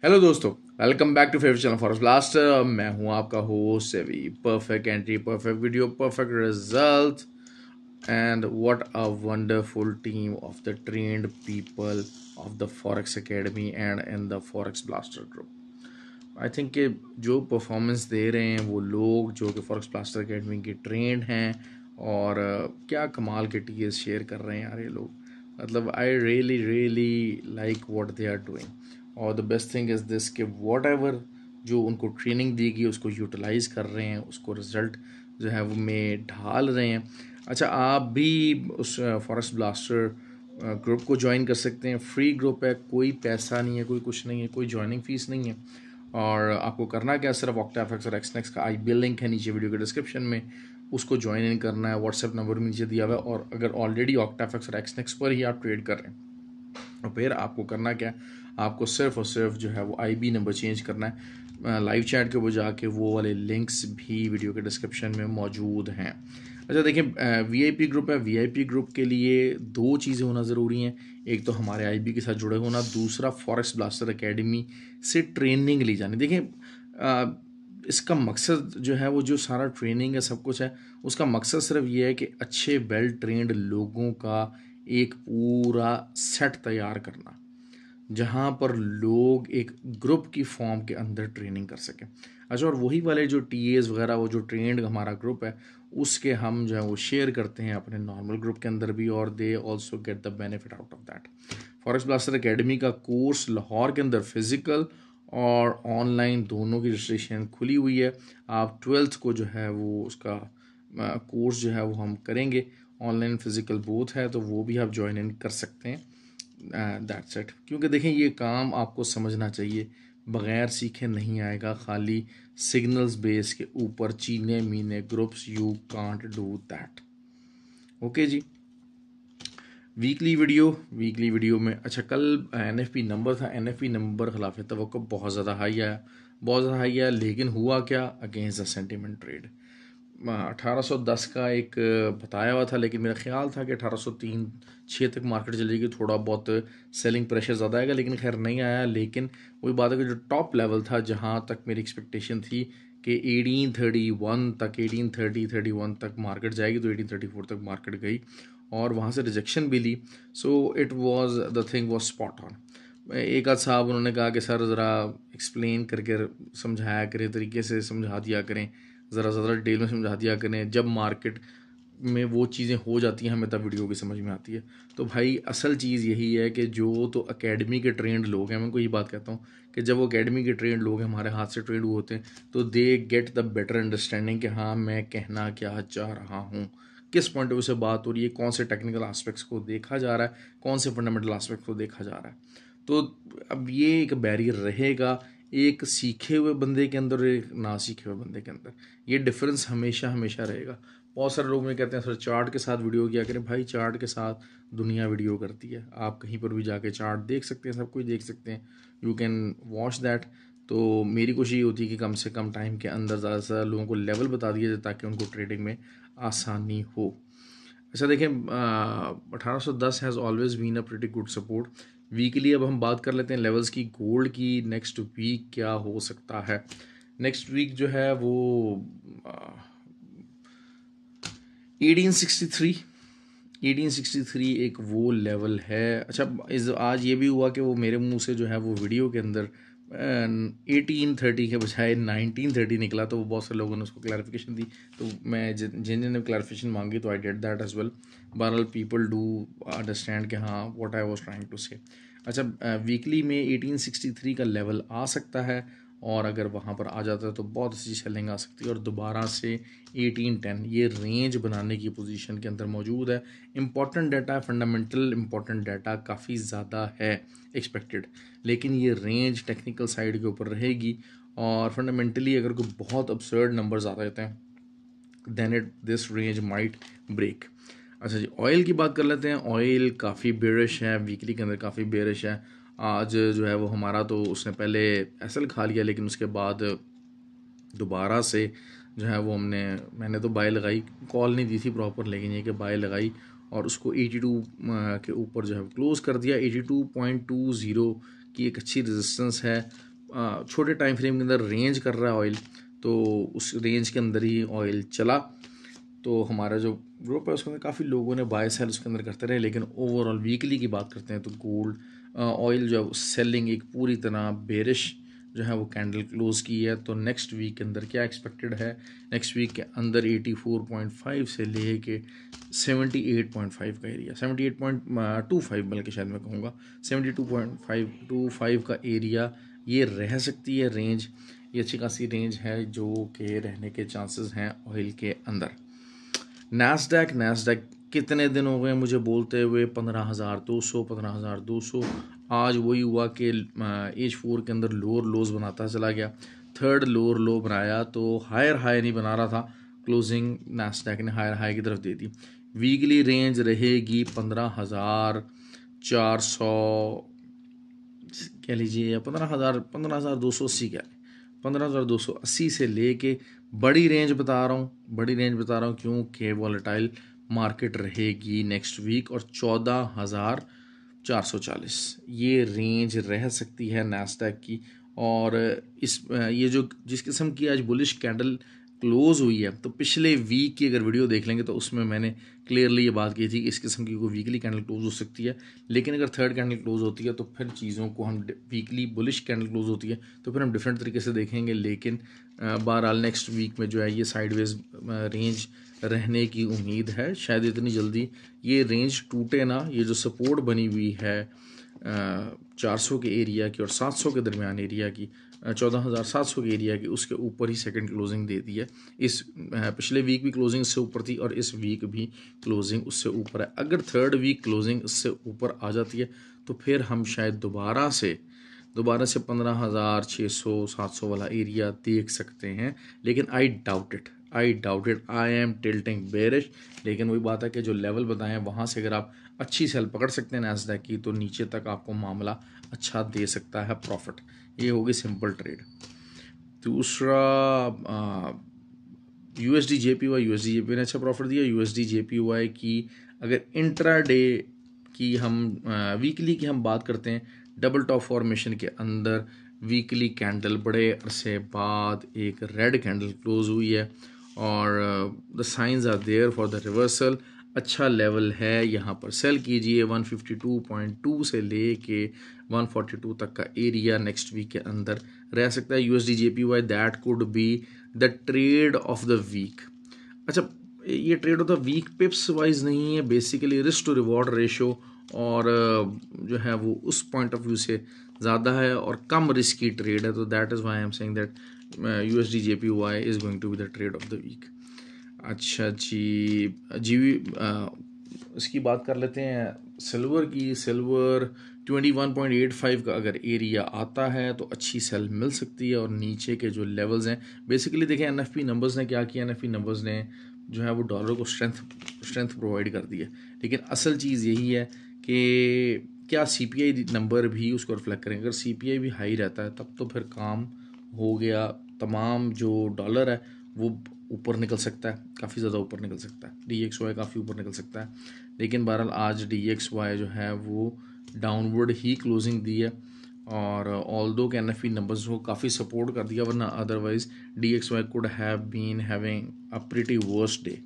Hello दोस्तों, welcome back to favourite channel forex blaster. मैं हूं आपका होस्ट सेवी। Perfect entry, perfect video, perfect result and what a wonderful team of the trained people of the forex academy and in the forex blaster group. I think कि जो performance दे रहे हैं वो लोग जो कि फॉरेक्स ब्लास्टर एकेडमी के trend हैं और क्या कमाल के टीएस शेयर कर रहे हैं यार ये लोग। मतलब I really really like what they are doing. और the best thing is this कि वॉट एवर जो उनको ट्रेनिंग दी गई उसको यूटिलाइज़ कर रहे हैं, उसको रिज़ल्ट जो है वो में ढाल रहे हैं। अच्छा, आप भी उस फॉरेस्ट ब्लास्टर ग्रुप को ज्वाइन कर सकते हैं। फ्री ग्रुप है, कोई पैसा नहीं है, कोई कुछ नहीं है, कोई ज्वाइनिंग फ़ीस नहीं है। और आपको करना क्या, सिर्फ ऑक्टाफेक्स और एक्सनेक्स का IB लिंक है नीचे वीडियो के डिस्क्रिप्शन में, उसको ज्वाइन इन करना है। व्हाट्सएप नंबर भी नीचे दिया हुआ है। और अगर ऑलरेडी ऑक्टाफेक्स और एक्सनेक्स पर ही आप ट्रेड कर रहे हैं और फिर आपको करना क्या, आपको सिर्फ और सिर्फ जो है वो IB नंबर चेंज करना है। लाइव चैट के ऊपर जाके वो वाले लिंक्स भी वीडियो के डिस्क्रिप्शन में मौजूद हैं। अच्छा देखिए, VIP ग्रुप है। VIP ग्रुप के लिए दो चीज़ें होना ज़रूरी हैं। एक तो हमारे IB के साथ जुड़े होना, दूसरा फॉरेक्स ब्लास्टर एकेडमी से ट्रेनिंग ली जानी। देखिए, इसका मकसद जो है वो जो सारा ट्रेनिंग है, सब कुछ है, उसका मकसद सिर्फ ये है कि अच्छे वेल ट्रेंड लोगों का एक पूरा सेट तैयार करना, जहाँ पर लोग एक ग्रुप की फॉर्म के अंदर ट्रेनिंग कर सकें। अच्छा, और वही वाले जो TAs वगैरह, वो जो ट्रेंड हमारा ग्रुप है, उसके हम जो है वो शेयर करते हैं अपने नॉर्मल ग्रुप के अंदर भी, और they also get the benefit out of that. Forex blaster academy का कोर्स लाहौर के अंदर फिज़िकल और ऑनलाइन दोनों की रजिस्ट्रेशन खुली हुई है। आप 12th को जो है वो उसका कोर्स जो है वो हम करेंगे, ऑनलाइन फिज़िकल बोथ है, तो वो भी आप ज्वाइन इन कर सकते हैं। That's it. क्योंकि देखें, ये काम आपको समझना चाहिए, बग़ैर सीखे नहीं आएगा। खाली सिग्नल्स बेस के ऊपर चीने मीने groups, you can't do that. Okay जी। वीकली वीडियो में अच्छा, कल NFP नंबर था। NFP नंबर खिलाफ तवक्को बहुत ज़्यादा हाई आया, लेकिन हुआ क्या, अगेंस्ट द सेंटिमेंट ट्रेड 1810 का एक बताया हुआ था, लेकिन मेरा ख्याल था कि 1803-6 तक मार्केट चलेगी, थोड़ा बहुत सेलिंग प्रेशर ज़्यादा आएगा, लेकिन खैर नहीं आया। लेकिन वही बात है कि जो टॉप लेवल था, जहाँ तक मेरी एक्सपेक्टेशन थी कि 1831 तक, 1830-31 तक मार्केट जाएगी, तो 1834 तक मार्केट गई और वहाँ से रिजेक्शन भी ली। So it was the thing was spot on. एक आध साहब उन्होंने कहा कि सर ज़रा एक्सप्लेन करके समझाया करें, तरीके से समझा दिया करें, ज़रा ज़्यादा डिटेल में समझा दिया करें। जब मार्केट में वो चीज़ें हो जाती हैं, हमें तब वीडियो की समझ में आती है। तो भाई असल चीज़ यही है कि जो तो एकेडमी के ट्रेंड लोग हैं, मैं उनको यही बात कहता हूँ कि जब वो एकेडमी के ट्रेंड लोग हैं, हमारे हाथ से ट्रेंड हुए होते हैं, तो they get the better understanding कि हाँ, मैं कहना क्या चाह रहा हूँ, किस पॉइंट ऑफ व्यू से बात हो रही है, कौन से टेक्निकल एस्पेक्ट्स को देखा जा रहा है, कौन से फंडामेंटल एस्पेक्ट्स को देखा जा रहा है। तो अब ये एक बैरियर रहेगा एक सीखे हुए बंदे के अंदर और एक ना सीखे हुए बंदे के अंदर। ये डिफरेंस हमेशा हमेशा रहेगा। बहुत सारे लोग मुझे कहते हैं सर चार्ट के साथ वीडियो किया करें। भाई चार्ट के साथ दुनिया वीडियो करती है, आप कहीं पर भी जाके चार्ट देख सकते हैं, सब कुछ देख सकते हैं, यू कैन वॉच दैट। तो मेरी कोशिश ये होती है कि कम से कम टाइम के अंदर ज़्यादा से ज़्यादा लोगों को लेवल बता दिया जाए ताकि उनको ट्रेडिंग में आसानी हो। अच्छा देखें, 1810 has always been a pretty good support. Weekly अब हम बात कर लेते हैं लेवल्स की, गोल्ड की। नेक्स्ट वीक क्या हो सकता है? नेक्स्ट वीक जो है वो 1863 एक वो लेवल है। अच्छा, इस आज ये भी हुआ कि वो मेरे मुंह से जो है वो वीडियो के अंदर 1830 के बजाय 1930 निकला, तो वो बहुत से लोगों ने उसको क्लैरिफिकेशन दी। तो मैं जिन ने क्लैरिफिकेशन मांगी, तो I did that as well. बहरहाल पीपल डू अंडरस्टैंड कि हाँ, what I was trying to say. अच्छा, वीकली में 1863 का लेवल आ सकता है, और अगर वहाँ पर आ जाता है तो बहुत अच्छी सेलिंग आ सकती है, और दोबारा से 1810 ये रेंज बनाने की पोजीशन के अंदर मौजूद है। Important data, fundamental important data काफ़ी ज़्यादा है एक्सपेक्टेड, लेकिन ये रेंज टेक्निकल साइड के ऊपर रहेगी। और फंडामेंटली अगर कोई बहुत absurd नंबर्स आ जाते हैं, then this range might break. अच्छा जी, ऑयल की बात कर लेते हैं। ऑयल काफ़ी बेरिश है, वीकली के अंदर काफ़ी बेरिश है। आज जो है वो हमारा, तो उसने पहले एसएल खा लिया, लेकिन उसके बाद दोबारा से जो है वो मैंने तो बाय लगाई, कॉल नहीं दी थी प्रॉपर, लेकिन ये कि बाय लगाई और उसको 82 के ऊपर जो है क्लोज़ कर दिया। 82.20 की एक अच्छी रेजिस्टेंस है। छोटे टाइम फ्रेम के अंदर रेंज कर रहा है ऑयल, तो उस रेंज के अंदर ही ऑयल चला। तो हमारा जो ग्रुप है उसके अंदर काफ़ी लोगों ने बाय सेल उसके अंदर करते रहे, लेकिन ओवरऑल वीकली की बात करते हैं तो गोल्ड ऑयल जो है सेलिंग एक पूरी तरह बेरिश जो है वो कैंडल क्लोज की है। तो नेक्स्ट वीक के अंदर क्या एक्सपेक्टेड है, नेक्स्ट वीक के अंदर 84.5 से ले के 78.5 का एरिया, 78.25 बल्कि शायद मैं कहूँगा 72.525 का एरिया ये रह सकती है रेंज। ये अच्छी खासी रेंज है जो कि रहने के चांसेस हैं ऑयल के अंदर। नैस्डैक कितने दिन हो गए मुझे बोलते हुए 15,200 15,200, आज वही हुआ कि एज 4 के अंदर लोअर लोज बनाता चला गया, थर्ड लोअर लो बनाया तो हायर हाई नहीं बना रहा था, क्लोजिंग नैस्डैक ने हायर हाई की तरफ दे दी। वीकली रेंज रहेगी 15,400 कह लीजिए या 15,280 कह लें, 15,280 से लेके बड़ी रेंज बता रहा हूँ क्योंकि वॉलेटाइल मार्केट रहेगी नेक्स्ट वीक, और 14,440 ये रेंज रह सकती है नैस्डैक की। और ये जो जिस किस्म की आज बुलिश कैंडल क्लोज हुई है, तो पिछले वीक की अगर वीडियो देख लेंगे तो उसमें मैंने क्लियरली ये बात की थी कि इस किस्म की कोई वीकली कैंडल क्लोज हो सकती है, लेकिन अगर थर्ड कैंडल क्लोज होती है तो फिर चीज़ों को हम वीकली बुलिश कैंडल क्लोज होती है तो फिर हम डिफरेंट तरीके से देखेंगे। लेकिन बहरहाल नेक्स्ट वीक में जो है ये साइडवेज रेंज रहने की उम्मीद है, शायद इतनी जल्दी ये रेंज टूटे ना। ये जो सपोर्ट बनी हुई है 400 के एरिया की और 700 के दरमियान एरिया की, 14,700 के एरिया की, उसके ऊपर ही सेकंड क्लोजिंग दे दी है। इस पिछले वीक भी क्लोजिंग उससे ऊपर थी और इस वीक भी क्लोजिंग उससे ऊपर है। अगर थर्ड वीक क्लोजिंग उससे ऊपर आ जाती है तो फिर हम शायद दोबारा से 15,600-700 वाला एरिया देख सकते हैं, लेकिन I doubt it, I am tilting bearish. लेकिन वही बात है कि जो लेवल बताए हैं वहाँ से अगर आप अच्छी सेल पकड़ सकते हैं नैस्डैक की तो नीचे तक आपको मामला अच्छा दे सकता है प्रॉफिट। ये होगी सिंपल ट्रेड। दूसरा USD JPY ने अच्छा प्रॉफिट दिया। USD JPY की अगर इंट्राडे की हम वीकली की हम बात करते हैं, डबल टॉप फॉर्मेशन के अंदर वीकली कैंडल बड़े अरसे बाद एक रेड कैंडल क्लोज हुई है और the signs are there for the reversal. अच्छा लेवल है, यहाँ पर सेल कीजिए। 152.2 से ले के 142 तक का एरिया नेक्स्ट वीक के अंदर रह सकता है। USD JPY that could be the trade of the week. अच्छा, ये trade of the week pips wise नहीं है, basically risk to reward ratio और जो है वो उस पॉइंट ऑफ व्यू से ज़्यादा है और कम रिस्क की ट्रेड है। तो that is why I am saying that USD JPY is going to be the trade of the week. अच्छा जी, इसकी बात कर लेते हैं सिल्वर की। सिल्वर 21.85 का अगर एरिया आता है तो अच्छी सेल मिल सकती है और नीचे के जो लेवल्स हैं, बेसिकली देखें NFP नंबर्स ने क्या किया। NFP नंबर्स ने जो है वो डॉलर को स्ट्रेंथ प्रोवाइड कर दी है, लेकिन असल चीज़ यही है कि क्या CPI नंबर भी उसको रिफ्लेक्ट करेंगे। अगर CPI भी हाई रहता है तब तो फिर काम हो गया, तमाम जो डॉलर है वो ऊपर निकल सकता है, काफ़ी ज़्यादा ऊपर निकल सकता है, DXY काफ़ी ऊपर निकल सकता है। लेकिन बहरहाल आज DXY जो है वो डाउनवर्ड ही क्लोजिंग दी है और ऑल्दो के NFP नंबर्स को काफ़ी सपोर्ट कर दिया, वरना otherwise DXY could have been having a pretty worst day.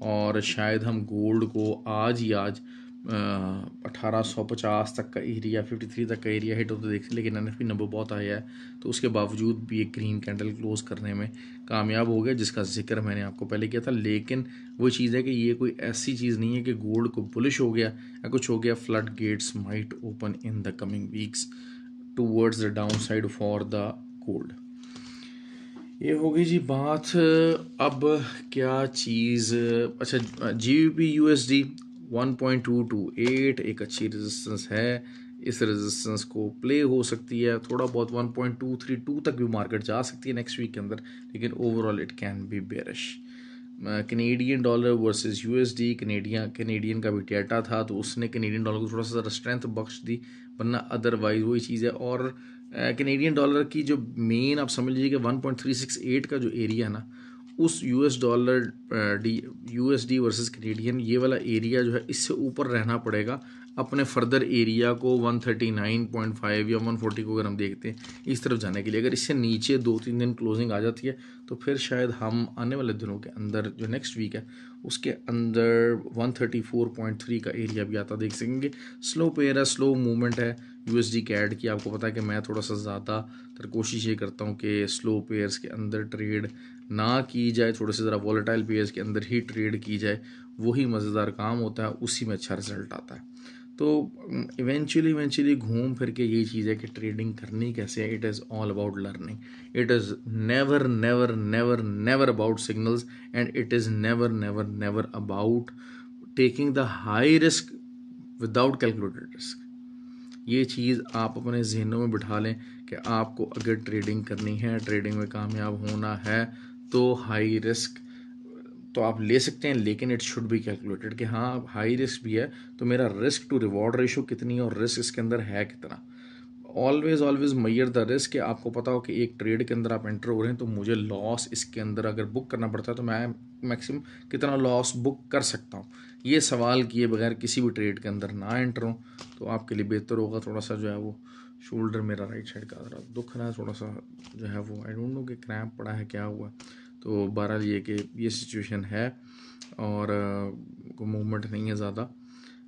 और शायद हम गोल्ड को आज 1850 तक का एरिया, 53 तक का एरिया हिट होते देखते, लेकिन NFP नंबर बहुत आया है तो उसके बावजूद भी एक ग्रीन कैंडल क्लोज करने में कामयाब हो गया, जिसका जिक्र मैंने आपको पहले किया था। लेकिन वो चीज़ है कि ये कोई ऐसी चीज़ नहीं है कि गोल्ड को बुलिश हो गया या कुछ हो गया। Flood gates might open in the coming weeks towards the downside for the gold. ये हो गई जी बात। अब क्या चीज़, अच्छा, GBP USD 1.228 एक अच्छी रेजिस्टेंस है, इस रेजिस्टेंस को प्ले हो सकती है, थोड़ा बहुत 1.232 तक भी मार्केट जा सकती है नेक्स्ट वीक के अंदर, लेकिन overall it can be bearish. Canadian dollar versus USD, Canadian का भी डेटा था तो उसने कैनेडियन डॉलर को थोड़ा सा ज़्यादा स्ट्रेंथ बख्श दी, वरना अदरवाइज वही चीज़ है। और कैनेडियन डॉलर की जो मेन आप समझ लीजिए कि 1.368 का जो एरिया है ना, उस USD वर्सेस कैनेडियन ये वाला एरिया जो है इससे ऊपर रहना पड़ेगा अपने फर्दर एरिया को 139.5 या 140 को अगर हम देखते हैं इस तरफ जाने के लिए, अगर इससे नीचे 2-3 दिन क्लोजिंग आ जाती है तो फिर शायद हम आने वाले दिनों के अंदर जो नेक्स्ट वीक है उसके अंदर 134.3 का एरिया भी आता देख सकेंगे। स्लो पेयर है, स्लो मूवमेंट है यूएसडी कैड की। आपको पता है कि मैं थोड़ा सा ज़्यादातर कोशिश ये करता हूँ कि स्लो पेयर्स के अंदर ट्रेड ना की जाए, थोड़े से ज़रा वॉलेटाइल पेयर्स के अंदर ही ट्रेड की जाए, वही मज़ेदार काम होता है, उसी में अच्छा रिजल्ट आता है। तो इवेंचुअली घूम फिर के यही चीज़ है कि ट्रेडिंग करनी कैसे है। It is all about learning, it is never never never never about signals, and it is never never never about taking the high risk without calculated risk. ये चीज़ आप अपने जहनों में बिठा लें कि आपको अगर ट्रेडिंग करनी है, ट्रेडिंग में कामयाब होना है, तो हाई रिस्क तो आप ले सकते हैं, लेकिन इट शुड बी कैलकुलेटेड कि हाँ हाई रिस्क भी है तो मेरा रिस्क टू रिवॉर्ड रेशो कितनी है और रिस्क इसके अंदर है कितना। ऑलवेज मैयर द रिस्क कि आपको पता हो कि एक ट्रेड के अंदर आप एंटर हो रहे हैं तो मुझे लॉस इसके अंदर अगर बुक करना पड़ता है तो मैं मैक्सिमम कितना लॉस बुक कर सकता हूँ। ये सवाल किए बगैर किसी भी ट्रेड के अंदर ना एंटर हो तो आपके लिए बेहतर होगा। थोड़ा सा जो है वो शोल्डर मेरा राइट साइड का ज़रा दुख रहा है, थोड़ा सा जो है वो आई डोंट नो कि क्रैम्प पड़ा है क्या हुआ। तो बहरहाल ये कि ये सिचुएशन है और कोई मूवमेंट नहीं है ज़्यादा।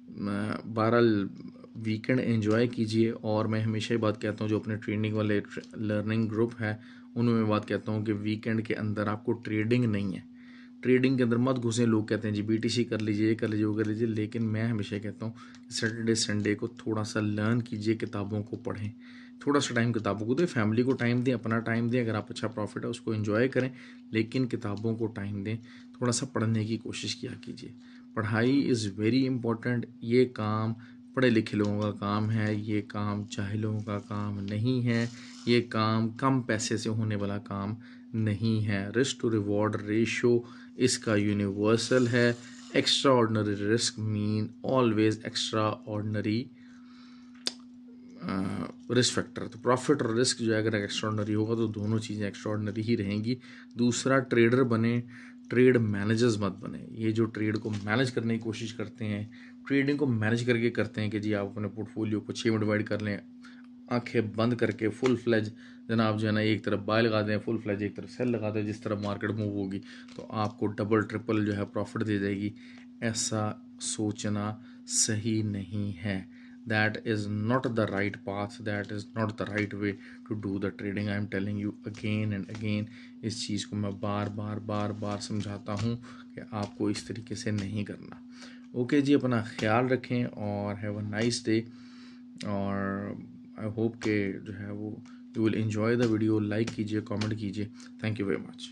बहरहाल वीकेंड एंजॉय कीजिए। और मैं हमेशा ही बात कहता हूँ, जो अपने ट्रेनिंग वाले लर्निंग ग्रुप है उनमें मैं बात कहता हूँ कि वीकेंड के अंदर आपको ट्रेडिंग नहीं है, ट्रेडिंग के अंदर मत घुसें। लोग कहते हैं जी बीटीसी कर लीजिए, ये कर लीजिए, वो कर लीजिए, लेकिन मैं हमेशा कहता हूँ सैटरडे संडे को थोड़ा सा लर्न कीजिए, किताबों को पढ़ें, थोड़ा सा टाइम किताबों को दें, फैमिली को टाइम दें, अपना टाइम दें। अगर आप अच्छा प्रॉफिट है उसको एंजॉय करें, लेकिन किताबों को टाइम दें, थोड़ा सा पढ़ने की कोशिश किया कीजिए। पढ़ाई इज़ वेरी इंपॉर्टेंट। ये काम पढ़े लिखे लोगों का काम है, ये काम जाहिलों का काम नहीं है, ये काम कम पैसे से होने वाला काम नहीं है। रिस्क टू रिवॉर्ड रेशो इसका यूनिवर्सल है। Extra ordinary risk mean always extra ordinary risk factor. तो प्रॉफिट और रिस्क जो है अगर एक्स्ट्रा ऑर्डनरी होगा तो दोनों चीज़ें एक्स्ट्रा ऑर्डनरी ही रहेंगी। दूसरा, ट्रेडर बने, ट्रेड मैनेजर्स मत बने। ये जो ट्रेड को मैनेज करने की कोशिश करते हैं, ट्रेडिंग को मैनेज करके करते हैं कि जी आप अपने पोर्टफोलियो को 6 में डिवाइड कर लें, आंखें बंद करके फुल फ्लेज जनाब जो है ना एक तरफ बाय लगा दें, फुल फ्लेज एक तरफ सेल लगा दें, जिस तरफ मार्केट मूव होगी तो आपको डबल ट्रिपल जो है प्रॉफिट दे देगी। ऐसा सोचना सही नहीं है। That is not the right path, that is not the right way to do the trading. I am telling you again and again, इस चीज़ को मैं बार बार समझाता हूँ कि आपको इस तरीके से नहीं करना। ओके जी, अपना ख्याल रखें और हैव अ नाइस डे। और आई होप के जो है वो you will enjoy the video. Like कीजिए, कमेंट कीजिए। Thank you very much.